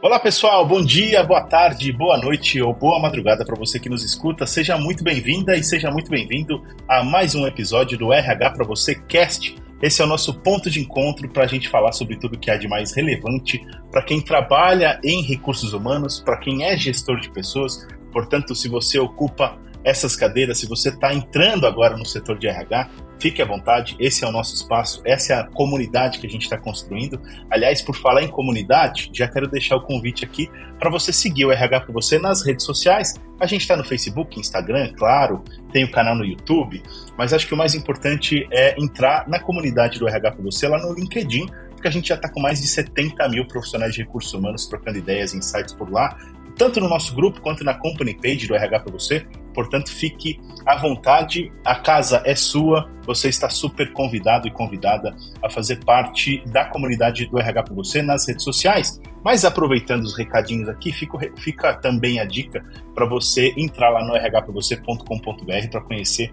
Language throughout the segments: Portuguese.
Olá pessoal, bom dia, boa tarde, boa noite ou boa madrugada para você que nos escuta. Seja muito bem-vinda e seja muito bem-vindo a mais um episódio do RH para você Cast. Esse é o nosso ponto de encontro para a gente falar sobre tudo que há de mais relevante para quem trabalha em recursos humanos, para quem é gestor de pessoas. Portanto, se você ocupa essas cadeiras, se você está entrando agora no setor de RH, fique à vontade, esse é o nosso espaço, essa é a comunidade que a gente está construindo. Aliás, por falar em comunidade, já quero deixar o convite aqui para você seguir o RH para você nas redes sociais. A gente está no Facebook, Instagram, claro, tem o canal no YouTube, mas acho que o mais importante é entrar na comunidade do RH para você lá no LinkedIn, porque a gente já está com mais de 70 mil profissionais de recursos humanos trocando ideias e insights por lá, tanto no nosso grupo quanto na company page do RH para você. Portanto, fique à vontade, a casa é sua, você está super convidado e convidada a fazer parte da comunidade do RH para você nas redes sociais. Mas aproveitando os recadinhos aqui, fica também a dica para você entrar lá no rhpravocê.com.br para conhecer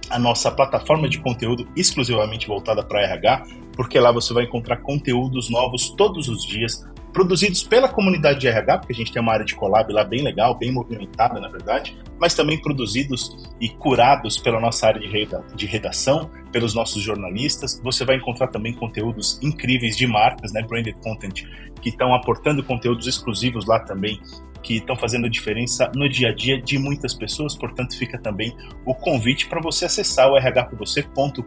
a nossa plataforma de conteúdo exclusivamente voltada para RH, porque lá você vai encontrar conteúdos novos todos os dias, produzidos pela comunidade de RH, porque a gente tem uma área de collab lá bem legal, bem movimentada, na verdade, mas também produzidos e curados pela nossa área de redação, pelos nossos jornalistas. Você vai encontrar também conteúdos incríveis de marcas, né, branded content, que estão aportando conteúdos exclusivos lá também, que estão fazendo diferença no dia a dia de muitas pessoas. Portanto, fica também o convite para você acessar o rhpravocê.com.br.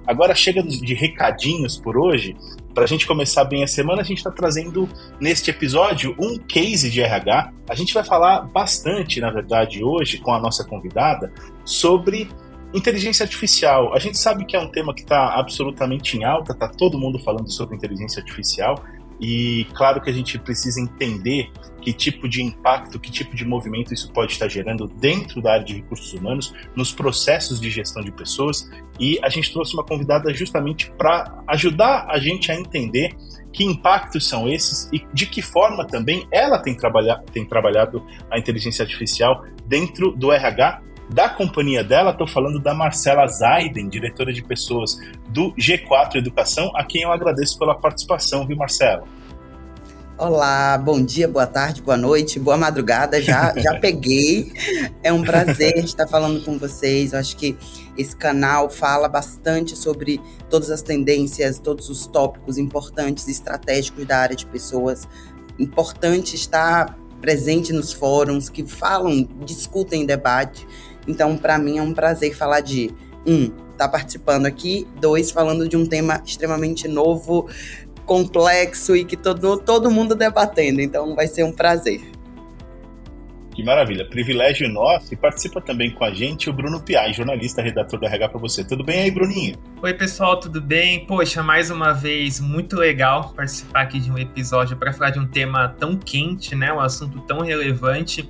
Agora chega de recadinhos por hoje. Para a gente começar bem a semana, a gente está trazendo neste episódio um case de RH. A gente vai falar bastante, na verdade, hoje com a nossa convidada sobre inteligência artificial. A gente sabe que é um tema que está absolutamente em alta, está todo mundo falando sobre inteligência artificial. E claro que a gente precisa entender que tipo de impacto, que tipo de movimento isso pode estar gerando dentro da área de recursos humanos, nos processos de gestão de pessoas. E a gente trouxe uma convidada justamente para ajudar a gente a entender que impactos são esses e de que forma também ela tem trabalhado a inteligência artificial dentro do RH da companhia dela. Estou falando da Marcela Zaiden, diretora de pessoas do G4 Educação, a quem eu agradeço pela participação, viu, Marcela? Olá, bom dia, boa tarde, boa noite, boa madrugada, já peguei. É um prazer estar falando com vocês. Eu acho que esse canal fala bastante sobre todas as tendências, todos os tópicos importantes e estratégicos da área de pessoas. Importante estar presente nos fóruns que falam, discutem debate. Então, para mim é um prazer falar de, estar participando aqui, 2, falando de um tema extremamente novo, complexo e que todo mundo debatendo, então vai ser um prazer. Que maravilha, privilégio nosso. E participa também com a gente o Bruno Piai, jornalista, redator do RH para você. Tudo bem aí, Bruninho? Oi pessoal, tudo bem? Poxa, mais uma vez, muito legal participar aqui de um episódio para falar de um tema tão quente, né? Um assunto tão relevante.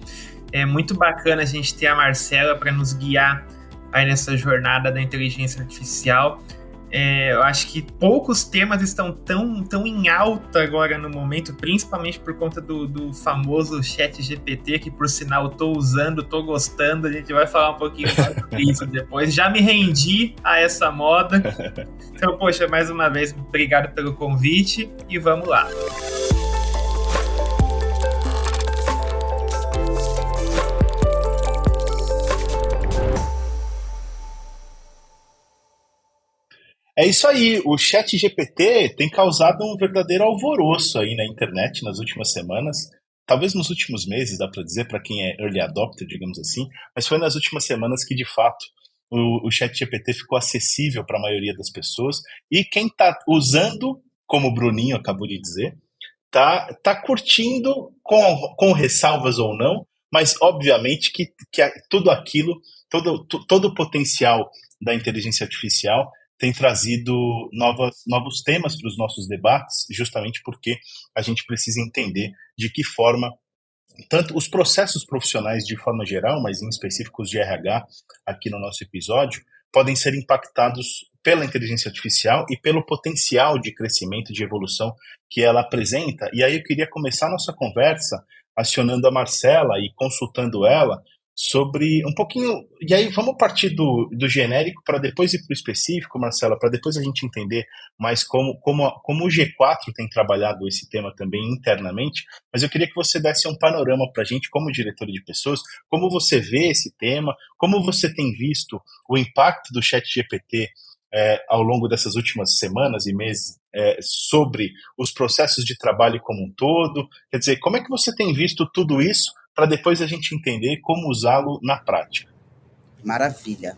É muito bacana a gente ter a Marcela para nos guiar aí nessa jornada da inteligência artificial. Eu acho que poucos temas estão tão em alta agora no momento, principalmente por conta do famoso ChatGPT, que por sinal estou usando, estou gostando. A gente vai falar um pouquinho mais sobre isso depois. Já me rendi a essa moda. Então, poxa, mais uma vez, obrigado pelo convite e vamos lá. É isso aí, o ChatGPT tem causado um verdadeiro alvoroço aí na internet nas últimas semanas, talvez nos últimos meses, dá para dizer, para quem é early adopter, digamos assim, mas foi nas últimas semanas que, de fato, o ChatGPT ficou acessível para a maioria das pessoas, e quem está usando, como o Bruninho acabou de dizer, tá curtindo com ressalvas ou não, mas obviamente que tudo aquilo, todo o potencial da inteligência artificial tem trazido novos temas para os nossos debates, justamente porque a gente precisa entender de que forma tanto os processos profissionais de forma geral, mas em específicos de RH, aqui no nosso episódio, podem ser impactados pela inteligência artificial e pelo potencial de crescimento, de evolução que ela apresenta. E aí eu queria começar a nossa conversa acionando a Marcela e consultando ela sobre um pouquinho. E aí vamos partir do genérico para depois ir para o específico, Marcela, para depois a gente entender mais como o G4 tem trabalhado esse tema também internamente. Mas eu queria que você desse um panorama para a gente, como diretor de pessoas, como você vê esse tema, como você tem visto o impacto do ChatGPT ao longo dessas últimas semanas e meses sobre os processos de trabalho como um todo. Quer dizer, como é que você tem visto tudo isso para depois a gente entender como usá-lo na prática? Maravilha.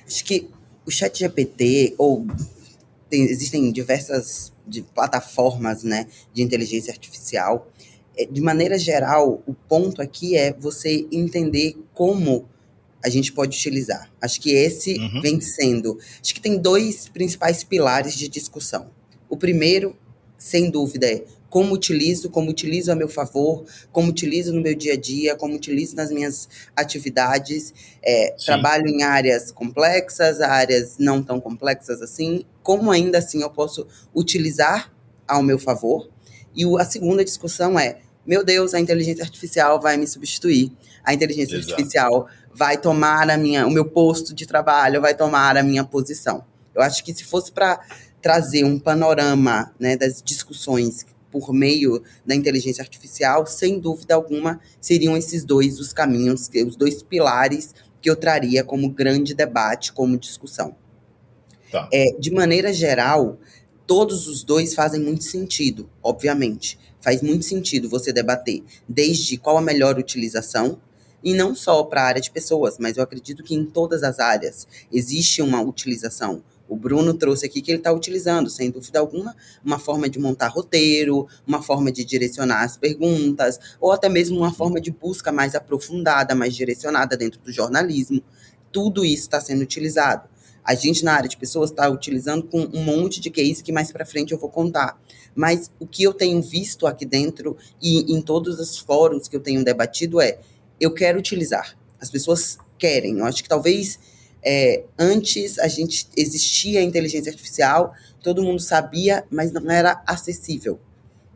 Acho que o ChatGPT, existem diversas plataformas, né, de inteligência artificial. De maneira geral, o ponto aqui é você entender como a gente pode utilizar. Acho que esse vem sendo... Acho que tem dois principais pilares de discussão. O primeiro, sem dúvida, é como utilizo a meu favor, como utilizo no meu dia a dia, como utilizo nas minhas atividades. Trabalho em áreas complexas, áreas não tão complexas assim, como ainda assim eu posso utilizar ao meu favor. E a segunda discussão é, meu Deus, a inteligência artificial vai me substituir. A inteligência artificial vai tomar o meu posto de trabalho, vai tomar a minha posição. Eu acho que se fosse para trazer um panorama, né, das discussões por meio da inteligência artificial, sem dúvida alguma, seriam esses dois os caminhos, os dois pilares que eu traria como grande debate, como discussão. Tá. De maneira geral, todos os dois fazem muito sentido, obviamente. Faz muito sentido você debater desde qual a melhor utilização, e não só para a área de pessoas, mas eu acredito que em todas as áreas existe uma utilização. O Bruno trouxe aqui que ele está utilizando, sem dúvida alguma, uma forma de montar roteiro, uma forma de direcionar as perguntas, ou até mesmo uma forma de busca mais aprofundada, mais direcionada dentro do jornalismo. Tudo isso está sendo utilizado. A gente, na área de pessoas, está utilizando com um monte de case que mais para frente eu vou contar. Mas o que eu tenho visto aqui dentro e em todos os fóruns que eu tenho debatido eu quero utilizar. As pessoas querem. Eu acho que talvez antes existia a inteligência artificial, todo mundo sabia, mas não era acessível.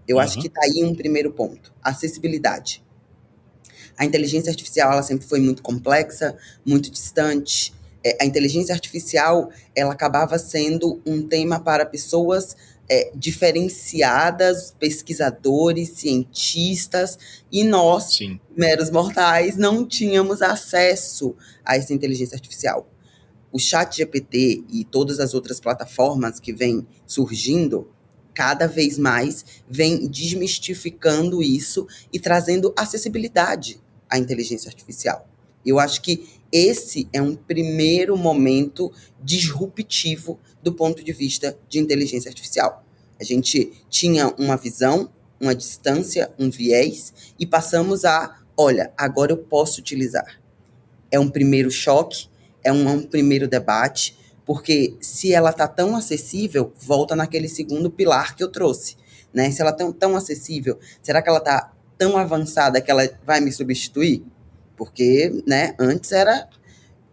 Eu acho que está aí um primeiro ponto. Acessibilidade. A inteligência artificial, ela sempre foi muito complexa, muito distante. A inteligência artificial, ela acabava sendo um tema para pessoas diferenciadas, pesquisadores, cientistas, e nós, meros mortais, não tínhamos acesso a essa inteligência artificial. O ChatGPT e todas as outras plataformas que vêm surgindo, cada vez mais vem desmistificando isso e trazendo acessibilidade à inteligência artificial. Eu acho que esse é um primeiro momento disruptivo do ponto de vista de inteligência artificial. A gente tinha uma visão, uma distância, um viés, e passamos olha, agora eu posso utilizar. É um primeiro choque, é um primeiro debate, porque se ela está tão acessível, volta naquele segundo pilar que eu trouxe, né? Se ela está tão acessível, será que ela está tão avançada que ela vai me substituir? Porque, né, antes era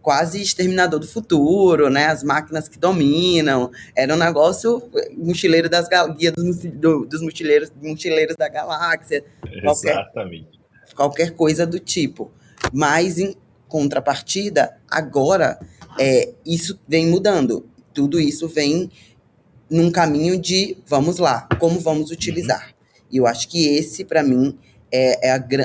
quase Exterminador do Futuro, né? As máquinas que dominam. Era um negócio mochileiro guia dos mochileiros da galáxia. Exatamente. Qualquer coisa do tipo. Mas, em contrapartida, agora, isso vem mudando. Tudo isso vem num caminho vamos lá, como vamos utilizar. E eu acho que esse, para mim,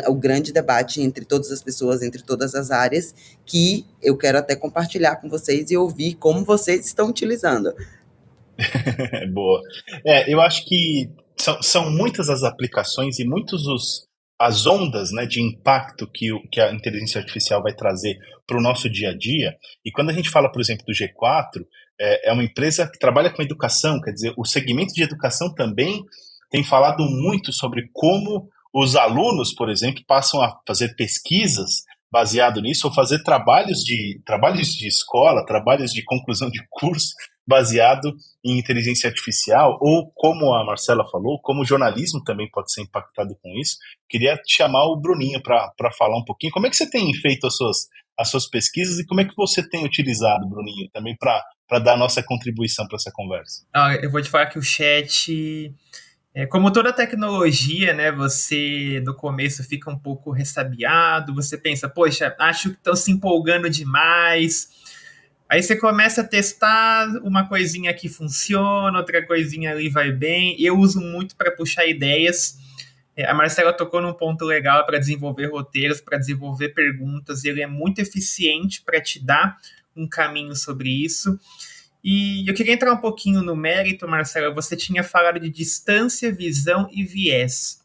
o grande debate entre todas as pessoas, entre todas as áreas, que eu quero até compartilhar com vocês e ouvir como vocês estão utilizando. Boa. Eu acho que são muitas as aplicações e as ondas, né, de impacto que a inteligência artificial vai trazer para o nosso dia a dia. E quando a gente fala, por exemplo, do G4, é uma empresa que trabalha com educação, quer dizer, o segmento de educação também tem falado muito sobre como os alunos, por exemplo, passam a fazer pesquisas baseado nisso, ou fazer trabalhos de escola, trabalhos de conclusão de curso, baseado em inteligência artificial, ou como a Marcela falou, como o jornalismo também pode ser impactado com isso. Queria te chamar o Bruninho para falar um pouquinho. Como é que você tem feito as suas pesquisas e como é que você tem utilizado, Bruninho, também para dar a nossa contribuição para essa conversa? Eu vou te falar que o chat Como toda tecnologia, né, você no começo fica um pouco ressabiado, você pensa, poxa, acho que estão se empolgando demais. Aí você começa a testar, uma coisinha aqui funciona, outra coisinha ali vai bem. Eu uso muito para puxar ideias. A Marcela tocou num ponto legal para desenvolver roteiros, para desenvolver perguntas. Ele é muito eficiente para te dar um caminho sobre isso. E eu queria entrar um pouquinho no mérito, Marcela. Você tinha falado de distância, visão e viés.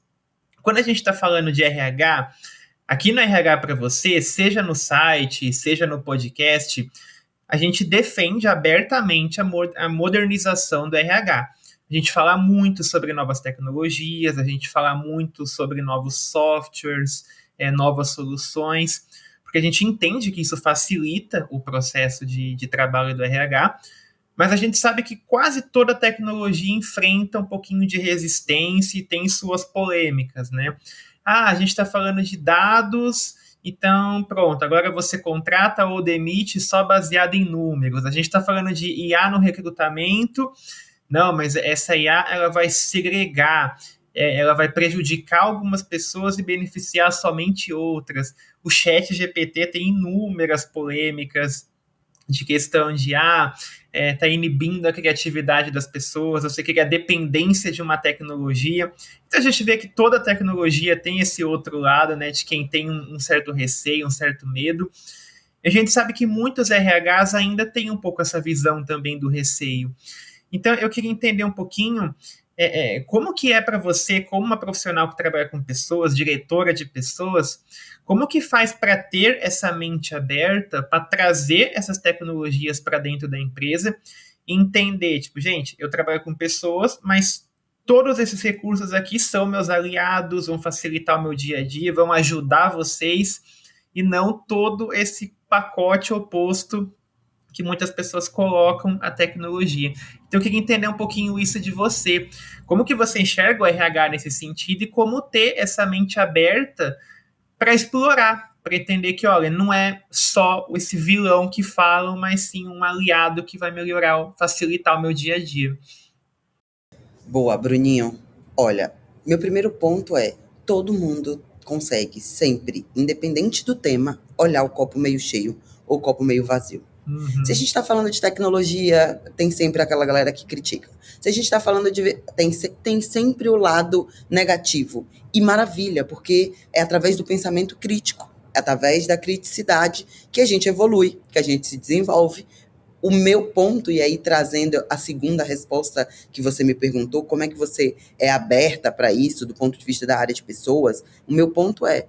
Quando a gente está falando de RH, aqui no RH para você, seja no site, seja no podcast, a gente defende abertamente a modernização do RH. A gente fala muito sobre novas tecnologias, a gente fala muito sobre novos softwares, novas soluções, porque a gente entende que isso facilita o processo de trabalho do RH, mas a gente sabe que quase toda tecnologia enfrenta um pouquinho de resistência e tem suas polêmicas, né? A gente está falando de dados, então pronto, agora você contrata ou demite só baseado em números. A gente está falando de IA no recrutamento, não, mas essa IA ela vai segregar, ela vai prejudicar algumas pessoas e beneficiar somente outras. O chat GPT tem inúmeras polêmicas de questão de tá inibindo a criatividade das pessoas, você cria a dependência de uma tecnologia. Então a gente vê que toda tecnologia tem esse outro lado, né, de quem tem um certo receio, um certo medo. A gente sabe que muitos RHs ainda têm um pouco essa visão também do receio. Então eu queria entender um pouquinho como que é para você, como uma profissional que trabalha com pessoas, diretora de pessoas, como que faz para ter essa mente aberta, para trazer essas tecnologias para dentro da empresa e entender, tipo, gente, eu trabalho com pessoas, mas todos esses recursos aqui são meus aliados, vão facilitar o meu dia a dia, vão ajudar vocês, e não todo esse pacote oposto que muitas pessoas colocam a tecnologia. Então eu queria entender um pouquinho isso de você. Como que você enxerga o RH nesse sentido e como ter essa mente aberta para explorar, para entender que, olha, não é só esse vilão que falam, mas sim um aliado que vai melhorar, facilitar o meu dia a dia. Boa, Bruninho. Olha, meu primeiro ponto é, todo mundo consegue sempre, independente do tema, olhar o copo meio cheio ou o copo meio vazio. Uhum. Se a gente está falando de tecnologia, tem sempre aquela galera que critica. Se a gente está falando de... Tem sempre o lado negativo. E maravilha, porque é através do pensamento crítico, é através da criticidade que a gente evolui, que a gente se desenvolve. O meu ponto, e aí trazendo a segunda resposta que você me perguntou, como é que você é aberta para isso, do ponto de vista da área de pessoas, o meu ponto é,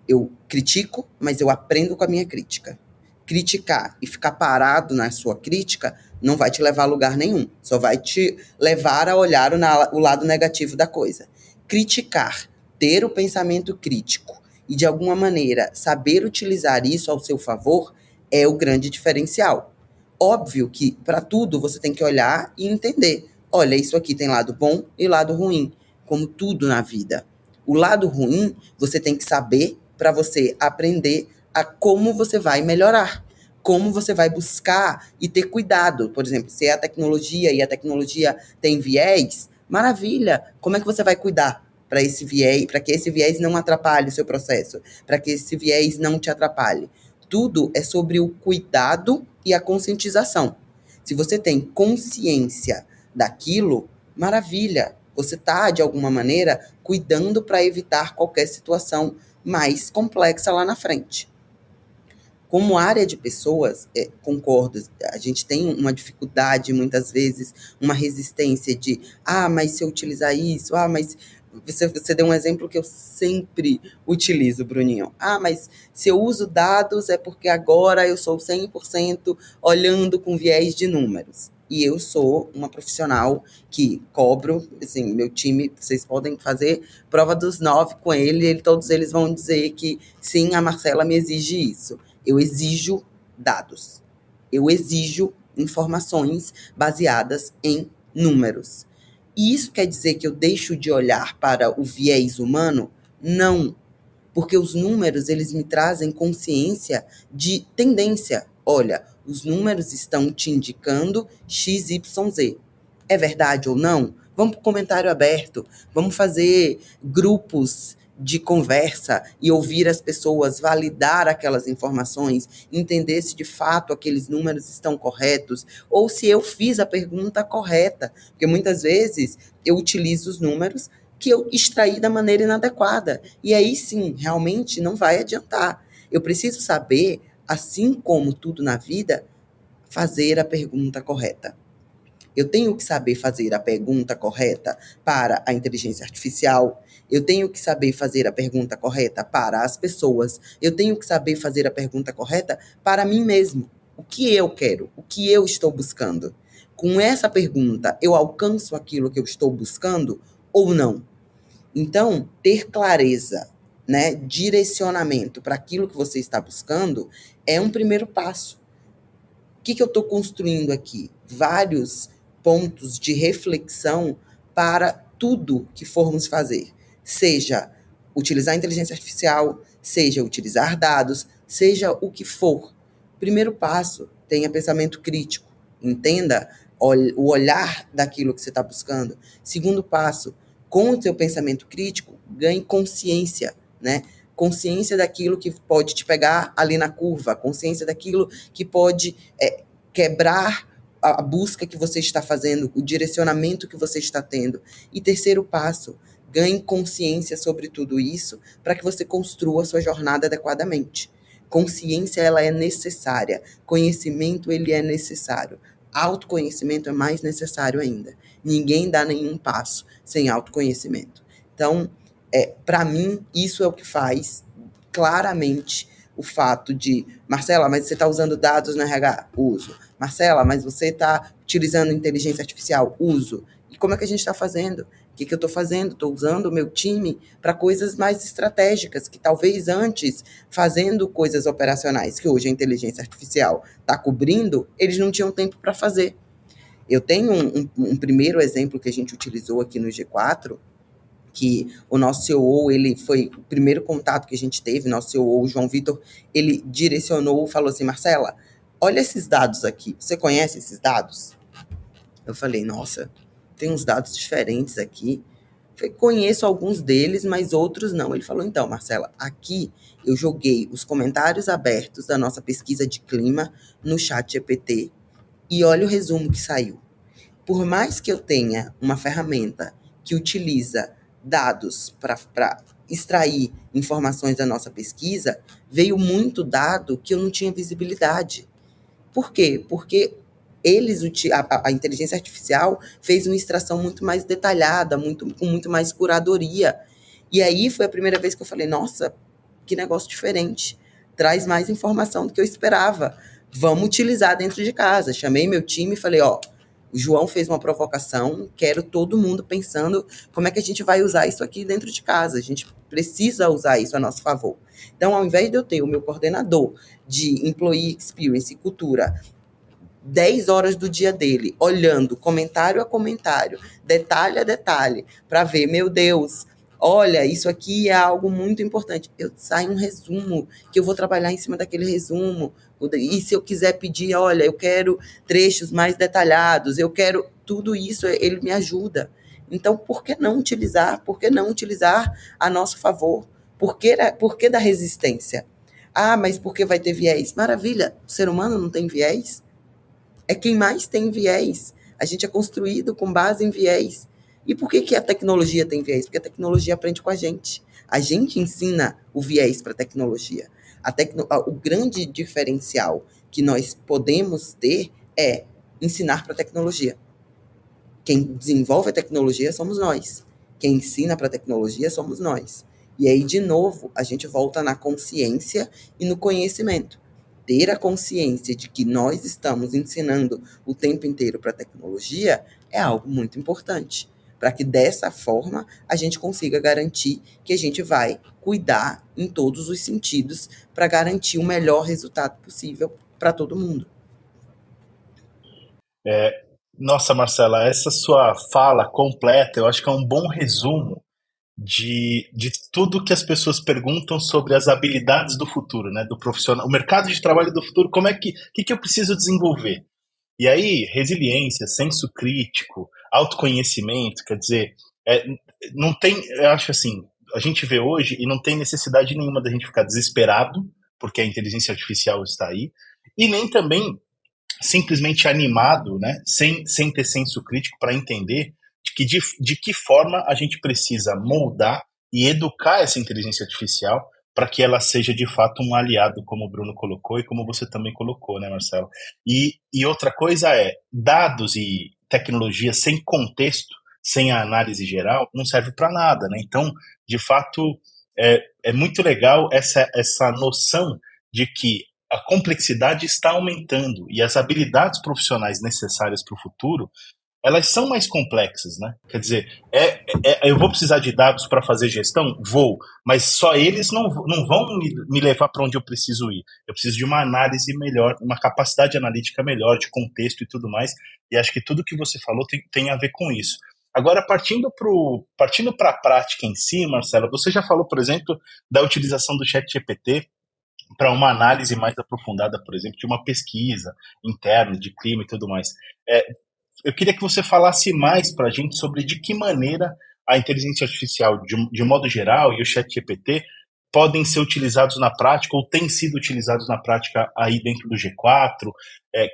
eu critico, mas eu aprendo com a minha crítica. Criticar e ficar parado na sua crítica não vai te levar a lugar nenhum. Só vai te levar a olhar o lado negativo da coisa. Criticar, ter o pensamento crítico e, de alguma maneira, saber utilizar isso ao seu favor é o grande diferencial. Óbvio que, para tudo, você tem que olhar e entender. Olha, isso aqui tem lado bom e lado ruim, como tudo na vida. O lado ruim, você tem que saber para você aprender a como você vai melhorar, como você vai buscar e ter cuidado. Por exemplo, se é a tecnologia e a tecnologia tem viés, maravilha, como é que você vai cuidar para esse viés, para que esse viés não atrapalhe o seu processo, para que esse viés não te atrapalhe? Tudo é sobre o cuidado e a conscientização. Se você tem consciência daquilo, maravilha, você está, de alguma maneira, cuidando para evitar qualquer situação mais complexa lá na frente. Como área de pessoas, concordo, a gente tem uma dificuldade, muitas vezes, uma resistência de, mas se eu utilizar isso, mas você deu um exemplo que eu sempre utilizo, Bruninho. Mas se eu uso dados é porque agora eu sou 100% olhando com viés de números. E eu sou uma profissional que cobro, assim, meu time, vocês podem fazer prova dos 9 com ele, todos eles vão dizer que sim, a Marcela me exige isso. Eu exijo dados. Eu exijo informações baseadas em números. E isso quer dizer que eu deixo de olhar para o viés humano? Não. Porque os números, eles me trazem consciência de tendência. Olha, os números estão te indicando XYZ. É verdade ou não? Vamos para o comentário aberto, vamos fazer grupos de conversa e ouvir as pessoas, validar aquelas informações, entender se de fato aqueles números estão corretos, ou se eu fiz a pergunta correta, porque muitas vezes eu utilizo os números que eu extraí da maneira inadequada, e aí sim, realmente não vai adiantar. Eu preciso saber, assim como tudo na vida, fazer a pergunta correta. Eu tenho que saber fazer a pergunta correta para a inteligência artificial. Eu tenho que saber fazer a pergunta correta para as pessoas. Eu tenho que saber fazer a pergunta correta para mim mesmo. O que eu quero? O que eu estou buscando? Com essa pergunta, eu alcanço aquilo que eu estou buscando ou não? Então, ter clareza, né, direcionamento para aquilo que você está buscando é um primeiro passo. O que eu estou construindo aqui? Vários pontos de reflexão para tudo que formos fazer. Seja utilizar a inteligência artificial, seja utilizar dados, seja o que for. Primeiro passo, tenha pensamento crítico. Entenda o olhar daquilo que você está buscando. Segundo passo, com o seu pensamento crítico, ganhe consciência, né? Consciência daquilo que pode te pegar ali na curva, consciência daquilo que pode quebrar a busca que você está fazendo, o direcionamento que você está tendo. E terceiro passo, ganhe consciência sobre tudo isso para que você construa a sua jornada adequadamente. Consciência, ela é necessária. Conhecimento, ele é necessário. Autoconhecimento é mais necessário ainda. Ninguém dá nenhum passo sem autoconhecimento. Então, para mim, isso é o que faz claramente o fato de, Marcela, mas você está usando dados no RH? Uso. Marcela, mas você está utilizando inteligência artificial? Uso. E como é que a gente está fazendo? O que eu estou fazendo? Estou usando o meu time para coisas mais estratégicas, que talvez antes, fazendo coisas operacionais, que hoje a inteligência artificial está cobrindo, eles não tinham tempo para fazer. Eu tenho um primeiro exemplo que a gente utilizou aqui no G4, que o nosso CEO, ele foi o primeiro contato que a gente teve, nosso CEO, o João Vitor, ele direcionou, falou assim, Marcela, olha esses dados aqui, você conhece esses dados? Eu falei, nossa, tem uns dados diferentes aqui. Eu falei, conheço alguns deles, mas outros não. Ele falou, então, Marcela, aqui eu joguei os comentários abertos da nossa pesquisa de clima no ChatGPT e olha o resumo que saiu. Por mais que eu tenha uma ferramenta que utiliza dados para extrair informações da nossa pesquisa, veio muito dado que eu não tinha visibilidade. Por quê? Porque a inteligência artificial fez uma extração muito mais detalhada, com muito mais curadoria. E aí foi a primeira vez que eu falei, nossa, que negócio diferente. Traz mais informação do que eu esperava. Vamos utilizar dentro de casa. Chamei meu time e falei, ó, o João fez uma provocação, quero todo mundo pensando como é que a gente vai usar isso aqui dentro de casa. A gente precisa usar isso a nosso favor. Então, ao invés de eu ter o meu coordenador de Employee Experience e Cultura 10 horas do dia dele, olhando comentário a comentário, detalhe a detalhe, para ver, meu Deus, olha, isso aqui é algo muito importante. Eu saio um resumo, que eu vou trabalhar em cima daquele resumo. E se eu quiser pedir, olha, eu quero trechos mais detalhados, eu quero tudo isso, ele me ajuda. Então, por que não utilizar? Por que não utilizar a nosso favor? Por que da resistência? Ah, mas porque vai ter viés? Maravilha, o ser humano não tem viés? É quem mais tem viés. A gente é construído com base em viés. E por que a tecnologia tem viés? Porque a tecnologia aprende com a gente. A gente ensina o viés para a tecnologia. O grande diferencial que nós podemos ter é ensinar para a tecnologia. Quem desenvolve a tecnologia somos nós. Quem ensina para a tecnologia somos nós. E aí, de novo, a gente volta na consciência e no conhecimento. Ter a consciência de que nós estamos ensinando o tempo inteiro para a tecnologia é algo muito importante, para que dessa forma a gente consiga garantir que a gente vai cuidar em todos os sentidos para garantir o melhor resultado possível para todo mundo. Nossa, Marcela, essa sua fala completa, eu acho que é um bom resumo de tudo que as pessoas perguntam sobre as habilidades do futuro, né, do profissional, o mercado de trabalho do futuro, como é que eu preciso desenvolver? E aí, resiliência, senso crítico, autoconhecimento, quer dizer, é, não tem, eu acho assim, a gente vê hoje e não tem necessidade nenhuma da gente ficar desesperado, porque a inteligência artificial está aí, e nem também simplesmente animado, né, sem ter senso crítico para entender de que forma a gente precisa moldar e educar essa inteligência artificial para que ela seja de fato um aliado, como o Bruno colocou e como você também colocou, né, Marcelo? E outra coisa é, dados e tecnologia sem contexto, sem a análise geral, não serve para nada, né? Então, de fato, é muito legal essa noção de que a complexidade está aumentando e as habilidades profissionais necessárias para o futuro, elas são mais complexas, né? Quer dizer, eu vou precisar de dados para fazer gestão? Vou, mas só eles não vão me levar para onde eu preciso ir. Eu preciso de uma análise melhor, uma capacidade analítica melhor, de contexto e tudo mais, e acho que tudo que você falou tem a ver com isso. Agora, partindo para a prática em si, Marcelo, você já falou, por exemplo, da utilização do ChatGPT para uma análise mais aprofundada, por exemplo, de uma pesquisa interna, de clima e tudo mais. Eu queria que você falasse mais para a gente sobre de que maneira a inteligência artificial, de modo geral, e o ChatGPT podem ser utilizados na prática ou têm sido utilizados na prática aí dentro do G4,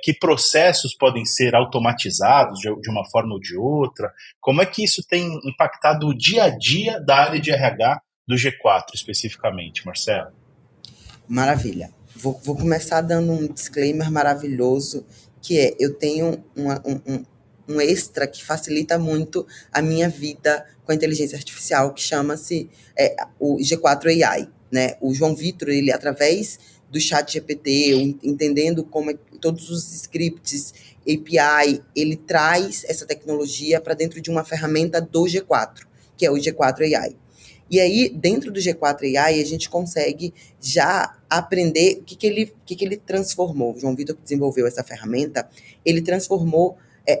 que processos podem ser automatizados de uma forma ou de outra, como é que isso tem impactado o dia a dia da área de RH do G4 especificamente, Marcelo? Maravilha. Vou começar dando um disclaimer maravilhoso, que eu tenho um extra que facilita muito a minha vida com a inteligência artificial, que chama-se o G4 AI, né? O João Vitor, ele, através do ChatGPT, entendendo como todos os scripts, API, ele traz essa tecnologia para dentro de uma ferramenta do G4, que é o G4 AI. E aí, dentro do G4 AI, a gente consegue já aprender o que ele transformou. O João Vitor, que desenvolveu essa ferramenta, ele transformou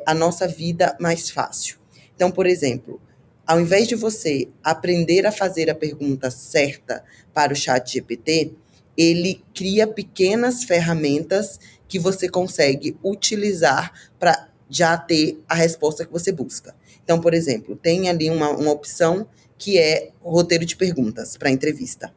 a nossa vida mais fácil. Então, por exemplo, ao invés de você aprender a fazer a pergunta certa para o ChatGPT, ele cria pequenas ferramentas que você consegue utilizar para já ter a resposta que você busca. Então, por exemplo, tem ali uma opção que é roteiro de perguntas para entrevista.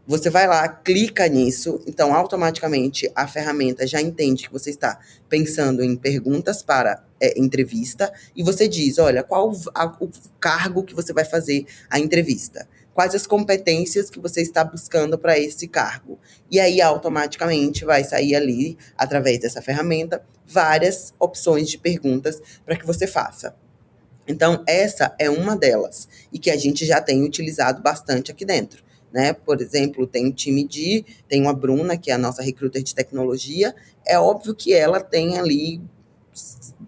Você vai lá, clica nisso, então automaticamente a ferramenta já entende que você está pensando em perguntas para entrevista, e você diz, olha, qual o cargo que você vai fazer a entrevista? Quais as competências que você está buscando para esse cargo? E aí automaticamente vai sair ali, através dessa ferramenta, várias opções de perguntas para que você faça. Então, essa é uma delas, e que a gente já tem utilizado bastante aqui dentro, né? Por exemplo, tem uma Bruna, que é a nossa recruiter de tecnologia, é óbvio que ela tem ali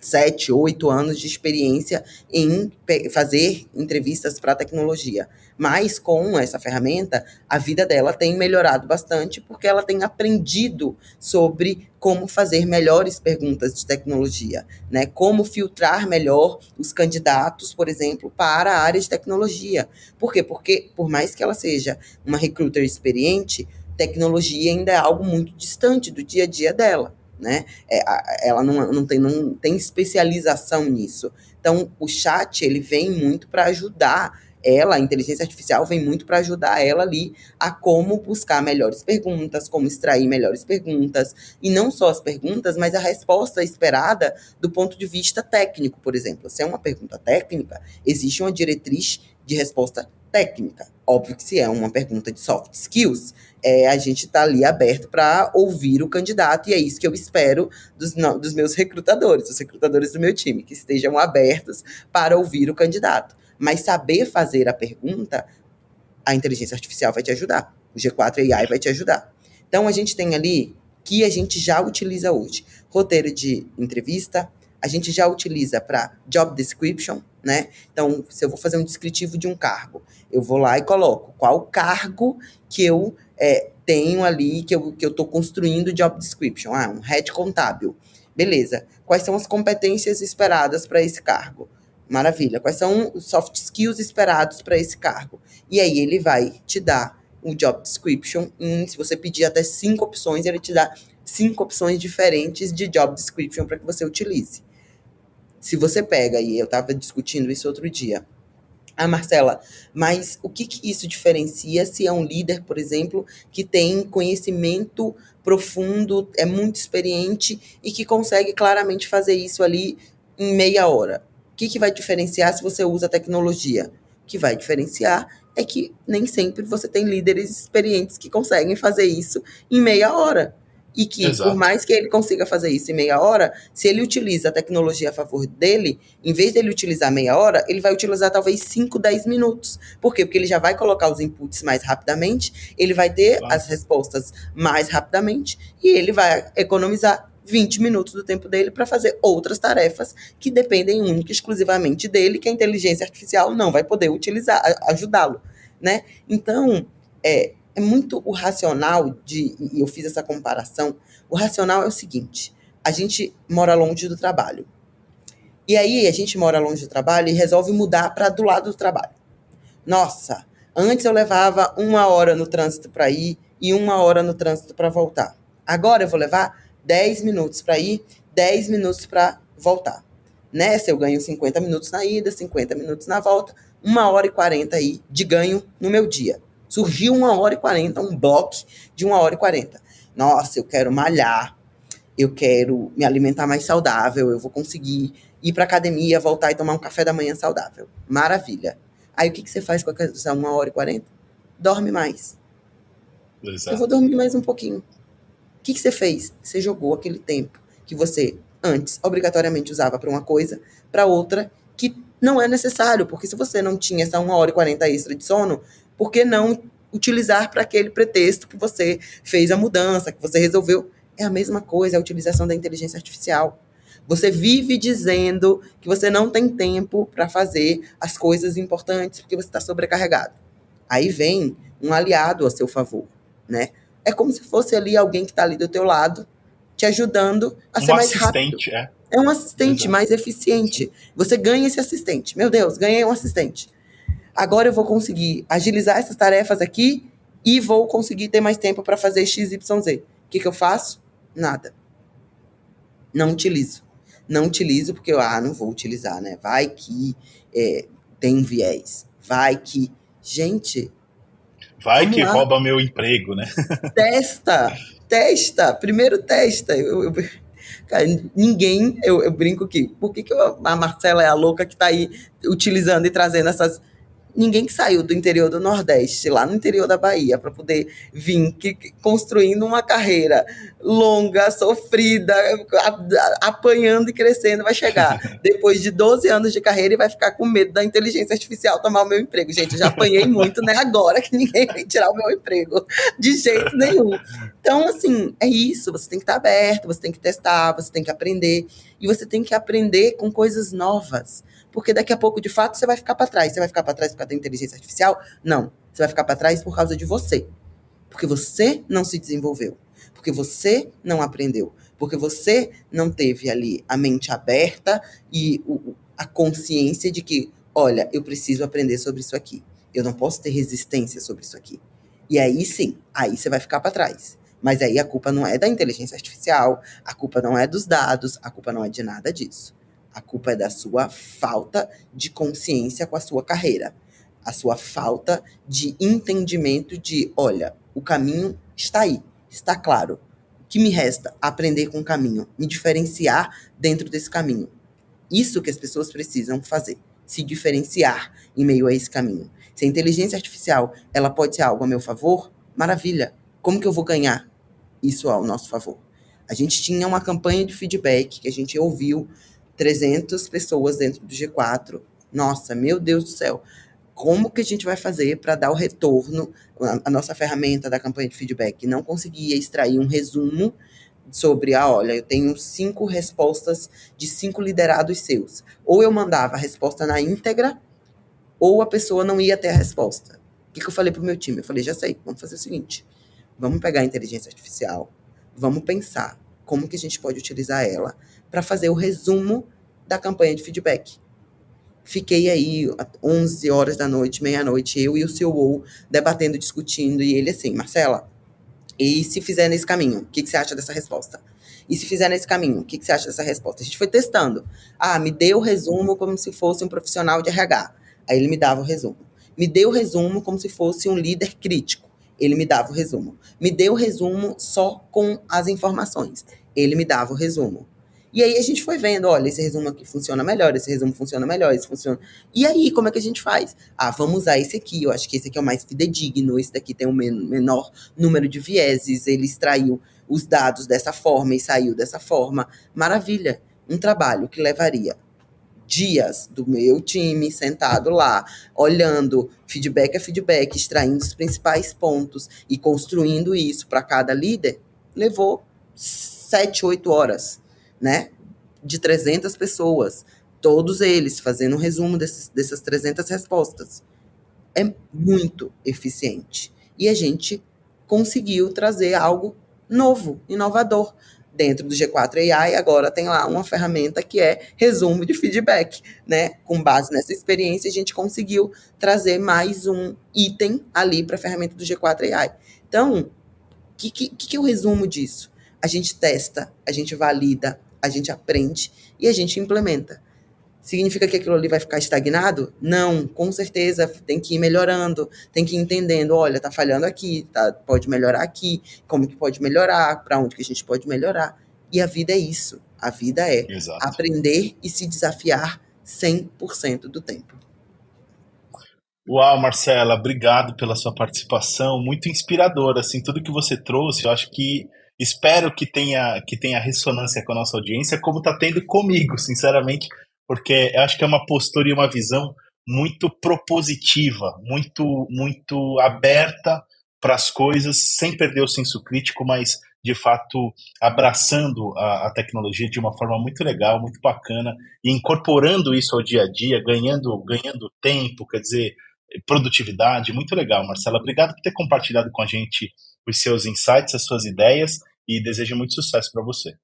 7, 8 anos de experiência em fazer entrevistas para tecnologia. Mas com essa ferramenta, a vida dela tem melhorado bastante, porque ela tem aprendido sobre como fazer melhores perguntas de tecnologia, né? Como filtrar melhor os candidatos, por exemplo, para a área de tecnologia. Por quê? Porque, por mais que ela seja uma recruiter experiente, tecnologia ainda é algo muito distante do dia a dia dela, né? Ela não tem especialização nisso. Então, o chat, ele vem muito para ajudar ela, a inteligência artificial vem muito para ajudar ela ali a como buscar melhores perguntas, como extrair melhores perguntas, e não só as perguntas, mas a resposta esperada do ponto de vista técnico, por exemplo. Se é uma pergunta técnica, existe uma diretriz de resposta técnica. Óbvio que se é uma pergunta de soft skills, a gente está ali aberto para ouvir o candidato, e é isso que eu espero dos meus recrutadores, dos recrutadores do meu time, que estejam abertos para ouvir o candidato. Mas saber fazer a pergunta, a inteligência artificial vai te ajudar. O G4 AI vai te ajudar. Então, a gente tem ali que a gente já utiliza hoje. Roteiro de entrevista, a gente já utiliza para job description, né? Então, se eu vou fazer um descritivo de um cargo, eu vou lá e coloco qual cargo que eu tenho ali, que eu estou construindo job description. Um head contábil. Beleza. Quais são as competências esperadas para esse cargo? Maravilha. Quais são os soft skills esperados para esse cargo? E aí ele vai te dar um job description. Se você pedir até 5 opções, ele te dá 5 opções diferentes de job description para que você utilize. Se você pega, e eu estava discutindo isso outro dia, Marcela, mas o que isso diferencia se é um líder, por exemplo, que tem conhecimento profundo, é muito experiente e que consegue claramente fazer isso ali em meia hora? O que vai diferenciar se você usa tecnologia? O que vai diferenciar é que nem sempre você tem líderes experientes que conseguem fazer isso em meia hora. E que, por Exato. mais que ele consiga fazer isso em meia hora, se ele utiliza a tecnologia a favor dele, em vez dele utilizar meia hora, ele vai utilizar talvez 5, 10 minutos. Por quê? Porque ele já vai colocar os inputs mais rapidamente, ele vai ter as respostas mais rapidamente e ele vai economizar 20 minutos do tempo dele para fazer outras tarefas que dependem única e exclusivamente dele, que a inteligência artificial não vai poder utilizar, ajudá-lo, né? Então, é muito o racional e eu fiz essa comparação, o racional é o seguinte, a gente mora longe do trabalho. E aí a gente mora longe do trabalho e resolve mudar para do lado do trabalho. Nossa, antes eu levava 1 hora no trânsito para ir e 1 hora no trânsito para voltar. Agora eu vou levar 10 minutos para ir, 10 minutos para voltar. Nessa eu ganho 50 minutos na ida, 50 minutos na volta, 1 hora e 40 aí de ganho no meu dia. Surgiu 1 hora e 40, um bloco de 1 hora e 40. Nossa, eu quero malhar, eu quero me alimentar mais saudável, eu vou conseguir ir para academia, voltar e tomar um café da manhã saudável. Maravilha. Aí o que você faz com essa 1 hora e 40? Dorme mais. Exato. Eu vou dormir mais um pouquinho. O que você fez? Você jogou aquele tempo que você antes obrigatoriamente usava para uma coisa, para outra que não é necessário, porque se você não tinha essa 1 hora e 40 extra de sono, por que não utilizar para aquele pretexto que você fez a mudança, que você resolveu? É a mesma coisa, a utilização da inteligência artificial. Você vive dizendo que você não tem tempo para fazer as coisas importantes porque você está sobrecarregado. Aí vem um aliado a seu favor, né? É como se fosse ali alguém que está ali do teu lado, te ajudando a ser mais rápido. É um assistente. Exato. Mais eficiente. Você ganha esse assistente. Meu Deus, ganhei um assistente. Agora eu vou conseguir agilizar essas tarefas aqui e vou conseguir ter mais tempo para fazer XYZ. O que eu faço? Nada. Não utilizo. Não utilizo porque eu não vou utilizar, né? Vai que tem um viés. Vai que... Gente... Vai que rouba meu emprego, né? Testa. Primeiro testa. Cara, ninguém... Eu brinco que... Por que a Marcela é a louca que tá aí utilizando e trazendo essas... Ninguém que saiu do interior do Nordeste, lá no interior da Bahia, para poder vir construindo uma carreira longa, sofrida, apanhando e crescendo, vai chegar depois de 12 anos de carreira e vai ficar com medo da inteligência artificial tomar o meu emprego. Gente, eu já apanhei muito, né? Agora que ninguém vai tirar o meu emprego, de jeito nenhum. Então, assim, é isso. Você tem que estar aberto, você tem que testar, você tem que aprender. E você tem que aprender com coisas novas. Porque daqui a pouco, de fato, você vai ficar para trás. Você vai ficar para trás por causa da inteligência artificial? Não. Você vai ficar para trás por causa de você. Porque você não se desenvolveu. Porque você não aprendeu. Porque você não teve ali a mente aberta e a consciência de que, olha, eu preciso aprender sobre isso aqui. Eu não posso ter resistência sobre isso aqui. E aí sim, aí você vai ficar para trás. Mas aí a culpa não é da inteligência artificial, a culpa não é dos dados, a culpa não é de nada disso. A culpa é da sua falta de consciência com a sua carreira. A sua falta de entendimento de, olha, o caminho está aí, está claro. O que me resta? Aprender com o caminho, me diferenciar dentro desse caminho. Isso que as pessoas precisam fazer, se diferenciar em meio a esse caminho. Se a inteligência artificial ela pode ser algo a meu favor, maravilha. Como que eu vou ganhar isso ao nosso favor? A gente tinha uma campanha de feedback que a gente ouviu 300 pessoas dentro do G4. Nossa, meu Deus do céu. Como que a gente vai fazer para dar o retorno? A nossa ferramenta da campanha de feedback não conseguia extrair um resumo sobre, olha, eu tenho 5 respostas de 5 liderados seus. Ou eu mandava a resposta na íntegra, ou a pessoa não ia ter a resposta. O que eu falei pro meu time? Eu falei, já sei, vamos fazer o seguinte. Vamos pegar a inteligência artificial, vamos pensar como que a gente pode utilizar ela para fazer o resumo da campanha de feedback. Fiquei aí 11 horas da noite, meia-noite, eu e o CEO debatendo, discutindo, e ele assim, Marcela, e se fizer nesse caminho, o que você acha dessa resposta? E se fizer nesse caminho, o que você acha dessa resposta? A gente foi testando. Me dê o resumo como se fosse um profissional de RH. Aí ele me dava o resumo. Me dê o resumo como se fosse um líder crítico. Ele me dava o resumo. Me dê o resumo só com as informações. Ele me dava o resumo. E aí a gente foi vendo, olha, esse resumo aqui funciona melhor, esse resumo funciona melhor, esse funciona... E aí, como é que a gente faz? Vamos usar esse aqui, eu acho que esse aqui é o mais fidedigno, esse daqui tem um menor número de vieses, ele extraiu os dados dessa forma e saiu dessa forma. Maravilha! Um trabalho que levaria dias do meu time sentado lá, olhando feedback a feedback, extraindo os principais pontos e construindo isso para cada líder, levou 7, 8 horas, né? De 300 pessoas, todos eles fazendo um resumo dessas 300 respostas. É muito eficiente. E a gente conseguiu trazer algo novo, inovador. Dentro do G4 AI, agora tem lá uma ferramenta que é resumo de feedback, né? Com base nessa experiência, a gente conseguiu trazer mais um item ali para a ferramenta do G4 AI. Então, o que é o resumo disso? A gente testa, a gente valida, a gente aprende e a gente implementa. Significa que aquilo ali vai ficar estagnado? Não, com certeza tem que ir melhorando, tem que ir entendendo, olha, tá falhando aqui, pode melhorar aqui, como que pode melhorar, para onde que a gente pode melhorar. E a vida é isso, a vida é aprender e se desafiar 100% do tempo. Uau, Marcela, obrigado pela sua participação, muito inspiradora, assim, tudo que você trouxe, eu acho que espero que tenha ressonância com a nossa audiência, como tá tendo comigo, sinceramente, porque eu acho que é uma postura e uma visão muito propositiva, muito aberta para as coisas, sem perder o senso crítico, mas, de fato, abraçando a tecnologia de uma forma muito legal, muito bacana, e incorporando isso ao dia a dia, ganhando tempo, quer dizer, produtividade, muito legal, Marcela. Obrigado por ter compartilhado com a gente os seus insights, as suas ideias, e desejo muito sucesso para você.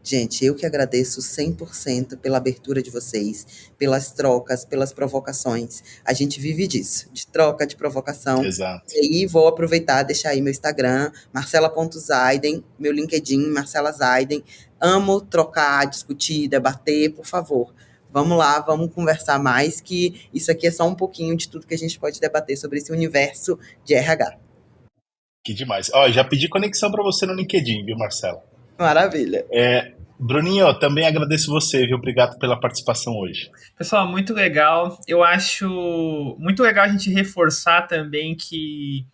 Gente, eu que agradeço 100% pela abertura de vocês, pelas trocas, pelas provocações. A gente vive disso, de troca, de provocação. Exato. E aí vou aproveitar e deixar aí meu Instagram, marcela.zaiden, meu LinkedIn, Marcela Zaiden. Amo trocar, discutir, debater, por favor. Vamos lá, vamos conversar mais, que isso aqui é só um pouquinho de tudo que a gente pode debater sobre esse universo de RH. Que demais. Já pedi conexão para você no LinkedIn, viu, Marcela? Maravilha. Bruninho, também agradeço você, viu? Obrigado pela participação hoje. Pessoal, muito legal. Eu acho muito legal a gente reforçar também que,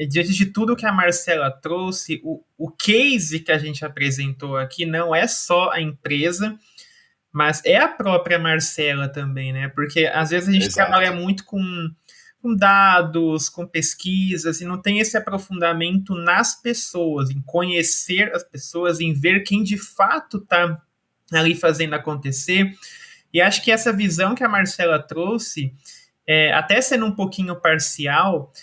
diante de tudo que a Marcela trouxe, o case que a gente apresentou aqui não é só a empresa, mas é a própria Marcela também, né? Porque às vezes a gente trabalha muito com dados, com pesquisas, e não tem esse aprofundamento nas pessoas, em conhecer as pessoas, em ver quem de fato está ali fazendo acontecer. E acho que essa visão que a Marcela trouxe, até sendo um pouquinho parcial,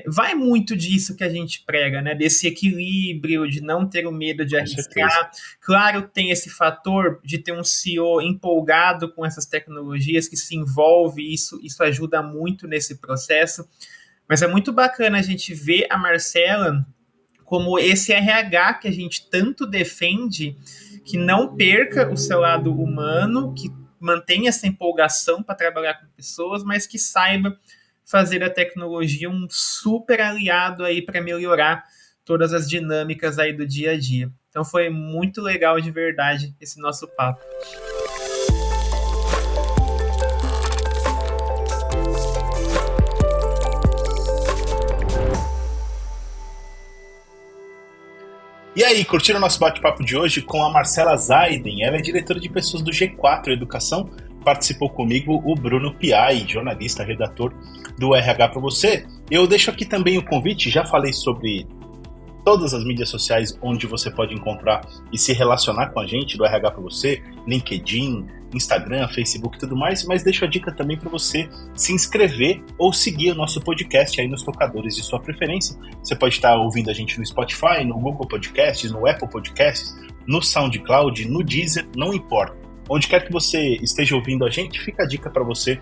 vai muito disso que a gente prega, né? Desse equilíbrio, de não ter o medo de arriscar. Claro, tem esse fator de ter um CEO empolgado com essas tecnologias, que se envolve, isso ajuda muito nesse processo. Mas é muito bacana a gente ver a Marcela como esse RH que a gente tanto defende, que não perca o seu lado humano, que mantenha essa empolgação para trabalhar com pessoas, mas que saiba fazer a tecnologia um super aliado aí para melhorar todas as dinâmicas aí do dia a dia. Então foi muito legal de verdade esse nosso papo. E aí, curtiram o nosso bate-papo de hoje com a Marcela Zaiden? Ela é diretora de pessoas do G4 Educação. Participou comigo o Bruno Piai, jornalista, redator do RH para você. Eu deixo aqui também o convite, já falei sobre todas as mídias sociais onde você pode encontrar e se relacionar com a gente do RH para você, LinkedIn, Instagram, Facebook e tudo mais, mas deixo a dica também para você se inscrever ou seguir o nosso podcast aí nos tocadores de sua preferência. Você pode estar ouvindo a gente no Spotify, no Google Podcasts, no Apple Podcasts, no SoundCloud, no Deezer, não importa. Onde quer que você esteja ouvindo a gente, fica a dica para você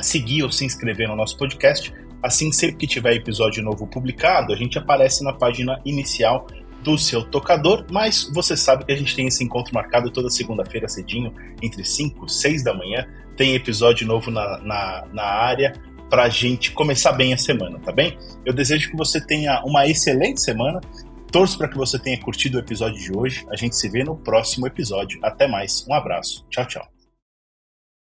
seguir ou se inscrever no nosso podcast. Assim, sempre que tiver episódio novo publicado, a gente aparece na página inicial do seu tocador, mas você sabe que a gente tem esse encontro marcado toda segunda-feira cedinho, entre 5 e 6 da manhã. Tem episódio novo na área pra gente começar bem a semana, tá bem? Eu desejo que você tenha uma excelente semana. Torço para que você tenha curtido o episódio de hoje. A gente se vê no próximo episódio. Até mais. Um abraço. Tchau, tchau.